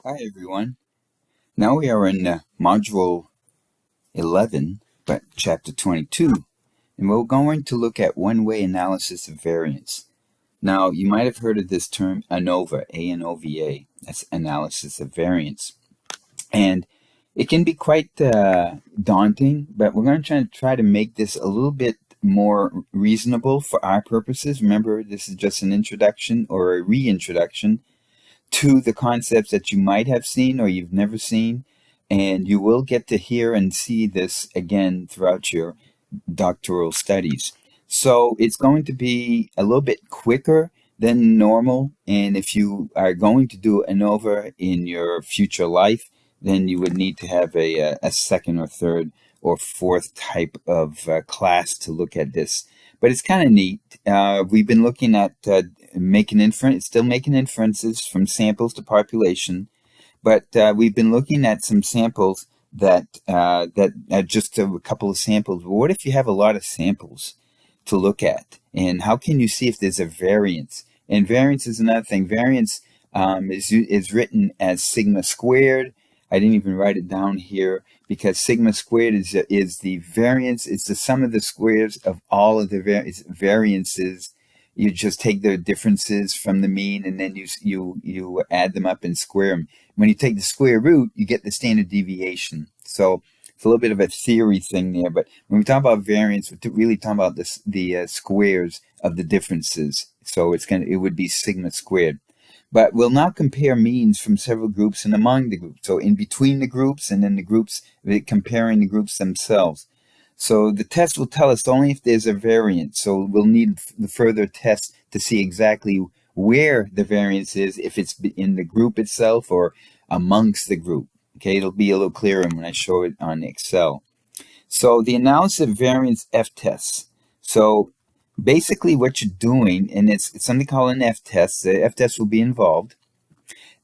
Hi everyone. Now we are in Module 11, but Chapter 22, and we're going to look at one-way analysis of variance. Now, you might have heard of this term ANOVA, A-N-O-V-A, that's analysis of variance. And it can be quite daunting, but we're going to try to make this a little bit more reasonable for our purposes. Remember, this is just an introduction or a reintroduction to the concepts that you might have seen or you've never seen, and you will get to hear and see this again throughout your doctoral studies. So it's going to be a little bit quicker than normal, and if you are going to do ANOVA in your future life, then you would need to have a second or third or fourth type of class to look at this. But it's kind of neat. We've been looking at still making inferences from samples to population, but we've been looking at some samples that just a couple of samples. But what if you have a lot of samples to look at, and how can you see if there's a variance? And variance is another thing. Variance is written as sigma squared. I didn't even write it down here because sigma squared is the variance. It's the sum of the squares of all of the variances. You just take the differences from the mean, and then you add them up and square them. When you take the square root, you get the standard deviation. So it's a little bit of a theory thing there. But when we talk about variance, we're really talking about the squares of the differences. So it would be sigma squared. But we'll now compare means from several groups and among the groups. So in between the groups and then the groups, comparing the groups themselves. So the test will tell us only if there's a variance. So we'll need the further test to see exactly where the variance is, if it's in the group itself or amongst the group. Okay, it'll be a little clearer when I show it on Excel. So the analysis of variance F-tests. So basically what you're doing, and it's something called an F-test. The F-test will be involved.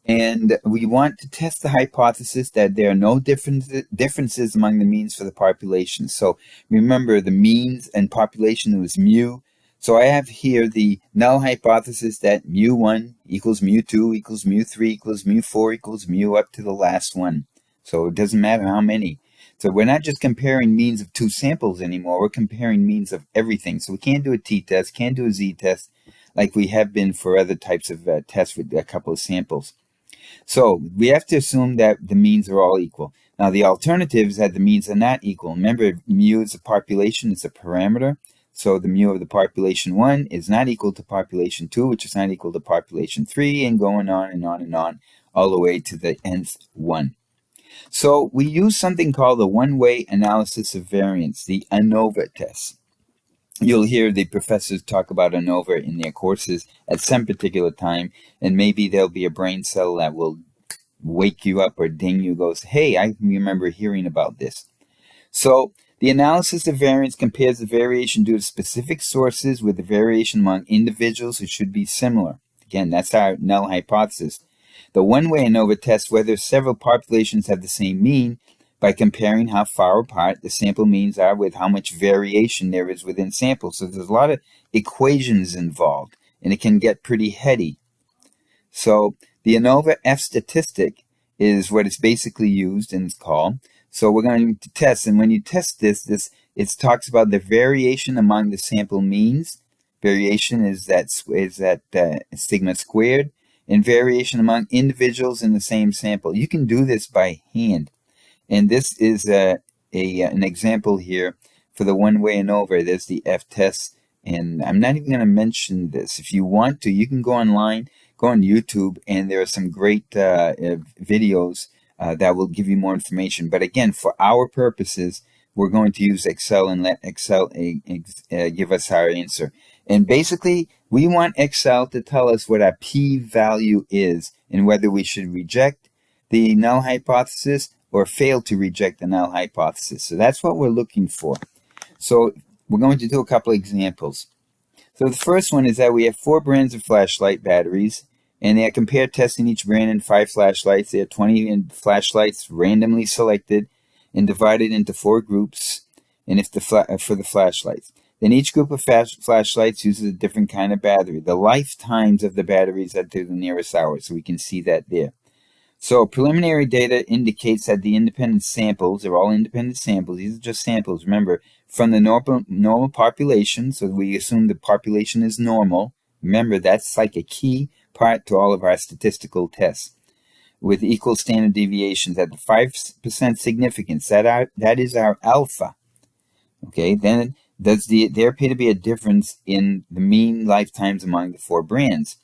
And we want to test the hypothesis that there are no differences among the means for the population. So remember, the means and population was mu. So I have here the null hypothesis that mu1 equals mu2 equals mu3 equals mu4 equals mu up to the last one. So it doesn't matter how many. So we're not just comparing means of two samples anymore. We're comparing means of everything. So we can't do a t-test, can't do a z-test like we have been for other types of tests with a couple of samples. So we have to assume that the means are all equal. Now the alternative is that the means are not equal. Remember, mu is a population, it's a parameter. So the mu of the population 1 is not equal to population 2, which is not equal to population 3, and going on and on and on, all the way to the nth one. So we use something called the one-way analysis of variance, the ANOVA test. You'll hear the professors talk about ANOVA in their courses at some particular time, and maybe there'll be a brain cell that will wake you up or ding you, goes, hey, I remember hearing about this. So the analysis of variance compares the variation due to specific sources with the variation among individuals who should be similar. Again, that's our null hypothesis. The one-way ANOVA tests whether several populations have the same mean by comparing how far apart the sample means are with how much variation there is within samples. So there's a lot of equations involved, and it can get pretty heady. So the ANOVA F statistic is what it's basically used and it's called. So we're going to test, and when you test this it talks about the variation among the sample means. Variation is that sigma squared, and variation among individuals in the same sample. You can do this by hand. And this is an example here for the one-way ANOVA. There's the F-test, and I'm not even going to mention this. If you want to, you can go online, go on YouTube, and there are some great videos that will give you more information. But again, for our purposes, we're going to use Excel and let Excel give us our answer. And basically, we want Excel to tell us what our p-value is and whether we should reject the null hypothesis or fail to reject the null hypothesis. So that's what we're looking for. So we're going to do a couple of examples. So the first one is that we have 4 brands of flashlight batteries, and they are compared testing each brand in 5 flashlights. There are 20 flashlights randomly selected and divided into 4 groups, and for the flashlights. Then each group of flashlights uses a different kind of battery. The lifetimes of the batteries are to the nearest hour, so we can see that there. So preliminary data indicates that the independent samples, they're all independent samples, these are just samples, remember, from the normal population, so we assume the population is normal. Remember, that's like a key part to all of our statistical tests. With equal standard deviations at the 5% significance, that is our alpha. Okay, then there appear to be a difference in the mean lifetimes among the 4 brands.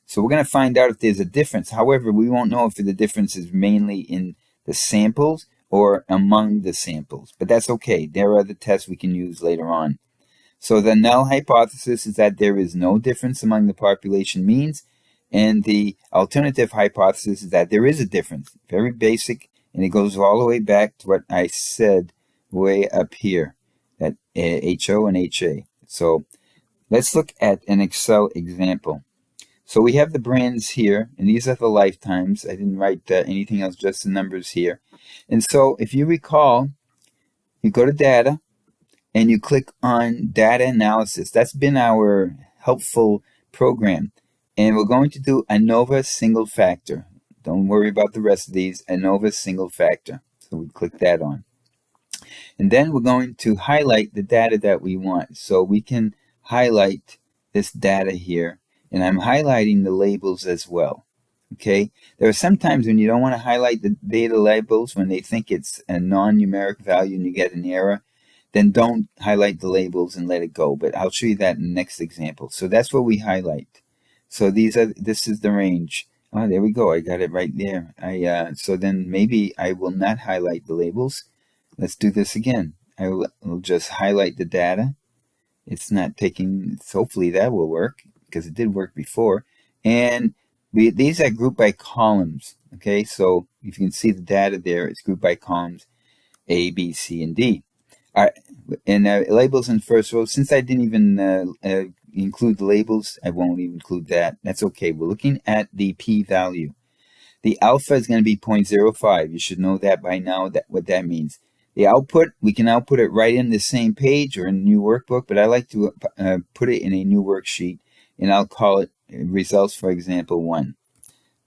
So we're going to find out if there's a difference. However, we won't know if the difference is mainly in the samples or among the samples. But that's okay. There are other tests we can use later on. So the null hypothesis is that there is no difference among the population means. And the alternative hypothesis is that there is a difference. Very basic. And it goes all the way back to what I said way up here. That HO and HA. So let's look at an Excel example. So we have the brands here, and these are the lifetimes. I didn't write anything else, just the numbers here. And so if you recall, you go to data, and you click on data analysis. That's been our helpful program. And we're going to do ANOVA single factor. Don't worry about the rest of these, ANOVA single factor. So we click that on. And then we're going to highlight the data that we want. So we can highlight this data here. And I'm highlighting the labels as well. Okay, there are some times when you don't want to highlight the data labels when they think it's a non-numeric value and you get an error. Then don't highlight the labels and let it go. But I'll show you that in the next example. So that's what we highlight. So this is the range. Oh, there we go. I got it right there. So then maybe I will not highlight the labels. Let's do this again. I will just highlight the data. It's not taking, hopefully that will work because it did work before. And these are grouped by columns. Okay, so if you can see the data there, it's grouped by columns A, B, C, and D. All right, and labels in first row. Since I didn't even include the labels, I won't even include that. That's okay. We're looking at the p-value. The alpha is going to be 0.05. You should know that by now, what that means. The output, we can output it right in the same page or in a new workbook, but I like to put it in a new worksheet, and I'll call it results for example 1.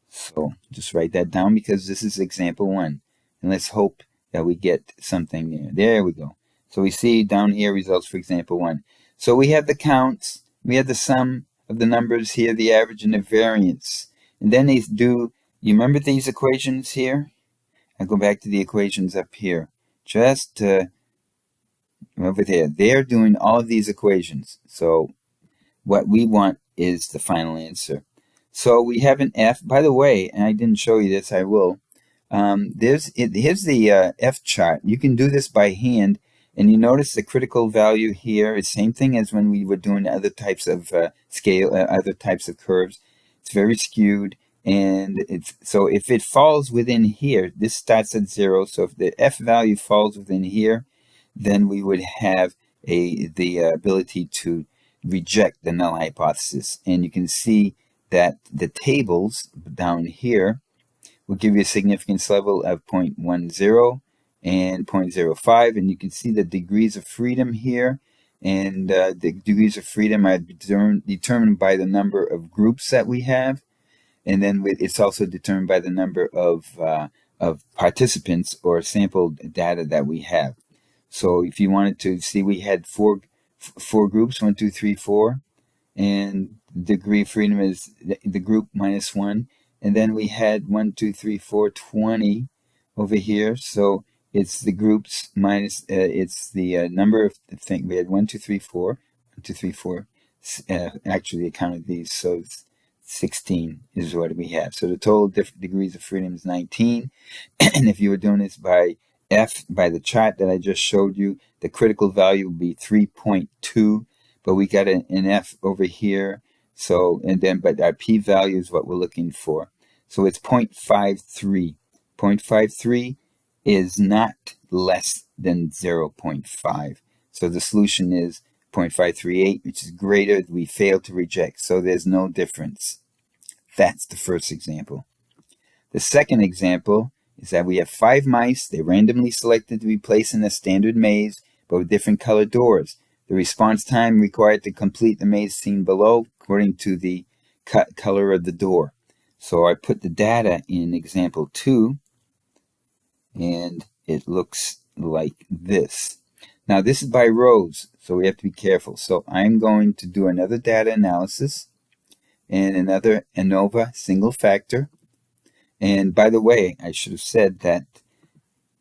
So just write that down because this is example 1. And let's hope that we get something there. There we go. So we see down here results for example 1. So we have the counts, we have the sum of the numbers here, the average and the variance. And then they do, you remember these equations here? I go back to the equations up here. Just over there. They're doing all of these equations. So what we want is the final answer. So we have an F. By the way, and I didn't show you this, I will. Here's the F chart. You can do this by hand, and you notice the critical value here is the same thing as when we were doing other types of other types of curves. It's very skewed, and so if it falls within here, this starts at 0. So if the F value falls within here, then we would have the ability to reject the null hypothesis. And you can see that the tables down here will give you a significance level of 0.10 and 0.05, and you can see the degrees of freedom here, and the degrees of freedom are determined by the number of groups that we have, and then it's also determined by the number of participants or sampled data that we have. So if you wanted to see, we had four groups, 1, 2, 3, 4, and degree of freedom is the group minus 1, and then we had 1, 2, 3, 4, 20 over here. So it's the groups minus it's the number of the thing. We had 1, 2, 3, 4, 1, 2, 3, 4. Actually, I counted these, so it's 16 is what we have. So the total degrees of freedom is 19. And if you were doing this by F, by the chart that I just showed you, the critical value would be 3.2, but we got an F over here. So, and then, but our p-value is what we're looking for. So it's 0.53. 0.53 is not less than 0.5. So the solution is 0.538, which is greater. We fail to reject, so there's no difference. That's the first example. The second example is that we have 5 mice. They're randomly selected to be placed in a standard maze, but with different colored doors. The response time required to complete the maze seen below according to the color of the door. So I put the data in example 2, and it looks like this. Now this is by rows, so we have to be careful. So I'm going to do another data analysis and another ANOVA single factor. And by the way, I should have said that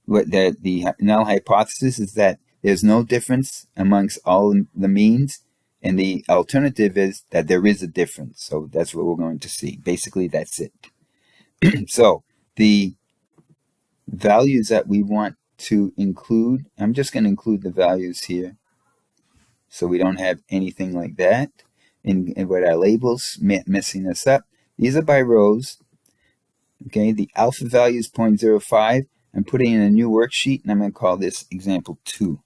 the null hypothesis is that there's no difference amongst all the means, and the alternative is that there is a difference. So that's what we're going to see. Basically, that's it. So the values that we want to include, I'm just going to include the values here so we don't have anything like that in what our labels messing us up. These are by rows. Okay, the alpha value is 0.05. I'm putting in a new worksheet, and I'm going to call this example 2.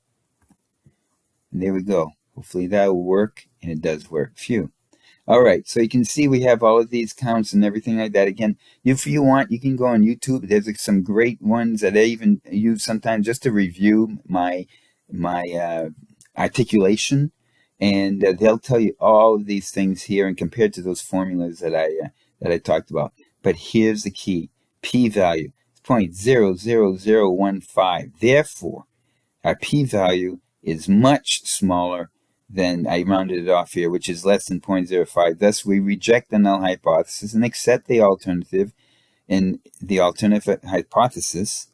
And there we go. Hopefully that will work, and it does work. Phew. All right, so you can see we have all of these counts and everything like that. Again, if you want, you can go on YouTube. There's some great ones that I even use sometimes just to review my articulation, and they'll tell you all of these things here and compared to those formulas that I talked about. But here's the key: p-value is 0.00015. Therefore, our p-value is much smaller than, I rounded it off here, which is less than 0.05. Thus, we reject the null hypothesis and accept the alternative in the alternative hypothesis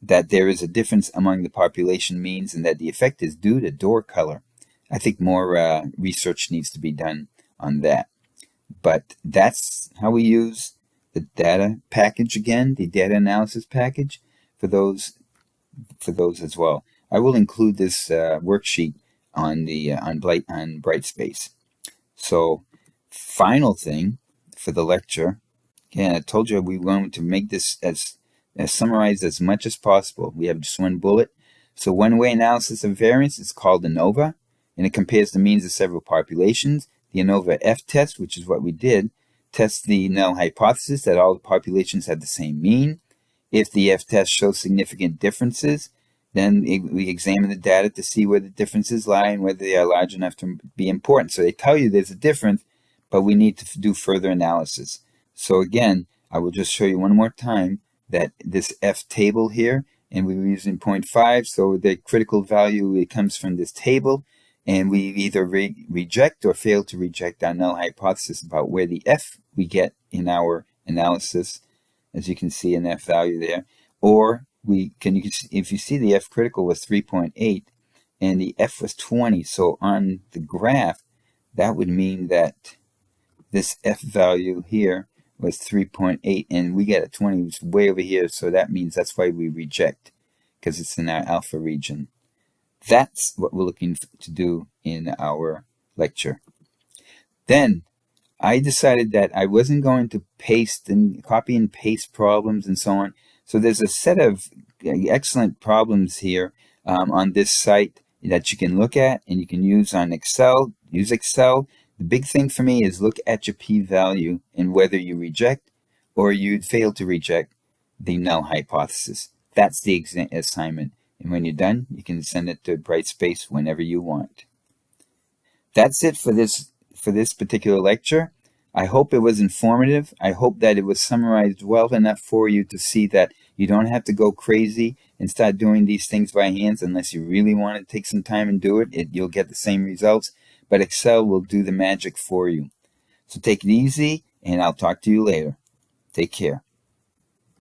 that there is a difference among the population means and that the effect is due to door color. I think more research needs to be done on that. But that's how we use the data package again, the data analysis package for those as well. I will include this worksheet on Brightspace. So, final thing for the lecture. Again, I told you we wanted to make this as summarized as much as possible. We have just one bullet. So, one-way analysis of variance is called ANOVA, and it compares the means of several populations. The ANOVA F test, which is what we did, tests the null hypothesis that all the populations have the same mean. If the F test shows significant differences, then we examine the data to see where the differences lie and whether they are large enough to be important. So they tell you there's a difference, but we need to do further analysis. So again, I will just show you one more time that this F table here, and we were using 0.5, so the critical value, it comes from this table, and we either reject or fail to reject our null hypothesis about where the F we get in our analysis, as you can see an F value there, or if you see the F critical was 3.8 and the F was 20, so on the graph that would mean that this F value here was 3.8 and we get a 20, which is way over here, so that means that's why we reject, because it's in our alpha region. That's what we're looking to do in our lecture. Then I decided that I wasn't going to paste and copy and paste problems and so on. So there's a set of excellent problems here on this site that you can look at and you can use on Excel. Use Excel. The big thing for me is look at your p-value and whether you reject or you fail to reject the null hypothesis. That's the assignment. And when you're done, you can send it to Brightspace whenever you want. That's it for this particular lecture. I hope it was informative. I hope that it was summarized well enough for you to see that you don't have to go crazy and start doing these things by hands unless you really want to take some time and do it. You'll get the same results, but Excel will do the magic for you. So take it easy, and I'll talk to you later. Take care.